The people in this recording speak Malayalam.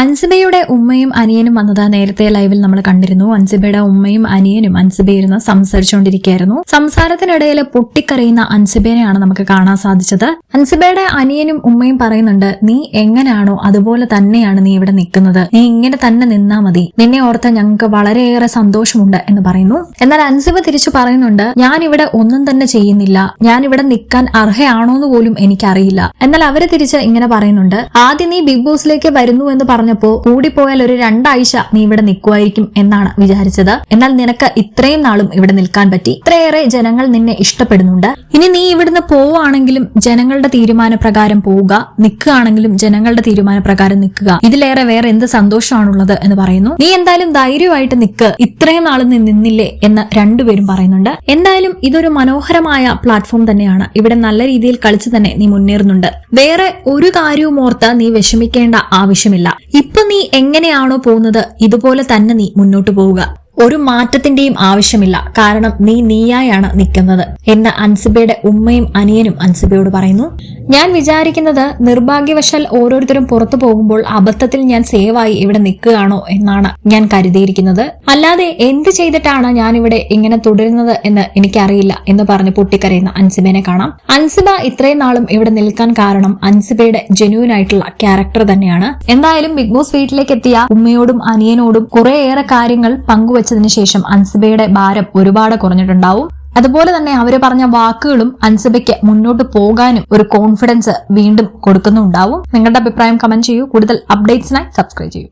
അൻസിബയുടെ ഉമ്മയും അനിയനും വന്നത് നേരത്തെ ലൈവിൽ നമ്മൾ കണ്ടിരുന്നു. അൻസിബയുടെ ഉമ്മയും അനിയനും അൻസിബ ഇരുന്ന് സംസാരിച്ചുകൊണ്ടിരിക്കുകയായിരുന്നു. സംസാരത്തിനിടയിൽ പൊട്ടിക്കരയുന്ന അൻസിബയെയാണ് നമുക്ക് കാണാൻ സാധിച്ചത്. അൻസിബയുടെ അനിയനും ഉമ്മയും പറയുന്നുണ്ട്, നീ എങ്ങനെയാണോ അതുപോലെ തന്നെയാണ് നീ ഇവിടെ നിൽക്കുന്നത്, നീ ഇങ്ങനെ തന്നെ നിന്നാ മതി, നിന്നെ ഓർത്ത് ഞങ്ങൾക്ക് വളരെയേറെ സന്തോഷമുണ്ട് എന്ന് പറയുന്നു. എന്നാൽ അൻസിബ തിരിച്ചു പറയുന്നുണ്ട്, ഞാൻ ഇവിടെ ഒന്നും തന്നെ ചെയ്യുന്നില്ല, ഞാൻ ഇവിടെ നിൽക്കാൻ അർഹയാണോന്ന് പോലും എനിക്കറിയില്ല. എന്നാൽ അവര് തിരിച്ച് ഇങ്ങനെ പറയുന്നുണ്ട്, ആദ്യം നീ ബിഗ് ബോസിലേക്ക് വരുന്നു എന്ന് പറഞ്ഞപ്പോ കൂടിപ്പോയാൽ ഒരു 2 ആഴ്ച നീ ഇവിടെ നിൽക്കുമായിരിക്കും എന്നാണ് വിചാരിച്ചത്. എന്നാൽ നിനക്ക് ഇത്രയും നാളും ഇവിടെ നിൽക്കാൻ പറ്റി, ഇത്രയേറെ ജനങ്ങൾ നിന്നെ ഇഷ്ടപ്പെടുന്നുണ്ട്. ഇനി നീ ഇവിടുന്ന് പോവുകയാണെങ്കിലും ജനങ്ങളുടെ തീരുമാനപ്രകാരം പോവുക, നിൽക്കുകയാണെങ്കിലും ജനങ്ങളുടെ തീരുമാനപ്രകാരം നിൽക്കുക, ഇതിലേറെ വേറെ എന്ത് സന്തോഷമാണുള്ളത് എന്ന് പറയുന്നു. നീ എന്തായാലും ധൈര്യമായിട്ട് നിൽക്ക്, ഇത്രയും നാളും നീ നിന്നില്ലേ എന്ന് രണ്ടുപേരും പറയുന്നുണ്ട്. എന്തായാലും ഇതൊരു മനോഹരമായ പ്ലാറ്റ്ഫോം തന്നെയാണ്. ഇവിടെ നല്ല രീതിയിൽ കളിച്ച് തന്നെ നീ മുന്നേറുന്നുണ്ട്. വേറെ ഒരു കാര്യവും ഓർത്ത് നീ വിഷമിക്കേണ്ട ആവശ്യമില്ല. ഇപ്പൊ നീ എങ്ങനെയാണോ പോകുന്നത് ഇതുപോലെ തന്നെ നീ മുന്നോട്ട് പോവുക. ഒരു മാറ്റത്തിന്റെയും ആവശ്യമില്ല, കാരണം നീ നീയായാണ് നിൽക്കുന്നത് എന്ന് അൻസിബയുടെ ഉമ്മയും അനിയനും അൻസിബയോട് പറയുന്നു. ഞാൻ വിചാരിക്കുന്നത് നിർഭാഗ്യവശാൽ ഓരോരുത്തരും പുറത്തു പോകുമ്പോൾ അബദ്ധത്തിൽ ഞാൻ സേവായി ഇവിടെ നിൽക്കുകയാണോ എന്നാണ് ഞാൻ കരുതിയിരിക്കുന്നത്. അല്ലാതെ എന്ത് ചെയ്തിട്ടാണ് ഞാൻ ഇവിടെ ഇങ്ങനെ തുടരുന്നത് എന്ന് എനിക്കറിയില്ല എന്ന് പറഞ്ഞ് പൊട്ടിക്കരയുന്ന അൻസിബയെ കാണാം. അൻസിബ ഇത്രയും നാളും ഇവിടെ നിൽക്കാൻ കാരണം അൻസിബയുടെ ജെന്യൂൻ ആയിട്ടുള്ള ക്യാരക്ടർ തന്നെയാണ്. എന്തായാലും ബിഗ് ബോസ് വീട്ടിലേക്ക് എത്തിയ ഉമ്മയോടും അനിയനോടും കുറേയേറെ കാര്യങ്ങൾ പങ്കുവച്ചതിന് ശേഷം അൻസിബയുടെ ഭാരം ഒരുപാട് കുറഞ്ഞിട്ടുണ്ടാവും. അതുപോലെ തന്നെ അവര് പറഞ്ഞ വാക്കുകളും അൻസിബയ്ക്ക് മുന്നോട്ട് പോകാനും ഒരു കോൺഫിഡൻസ് വീണ്ടും കൊടുക്കുന്നുണ്ടാവും. നിങ്ങളുടെ അഭിപ്രായം കമന്റ് ചെയ്യൂ. കൂടുതൽ അപ്ഡേറ്റ്സിനായി സബ്സ്ക്രൈബ് ചെയ്യൂ.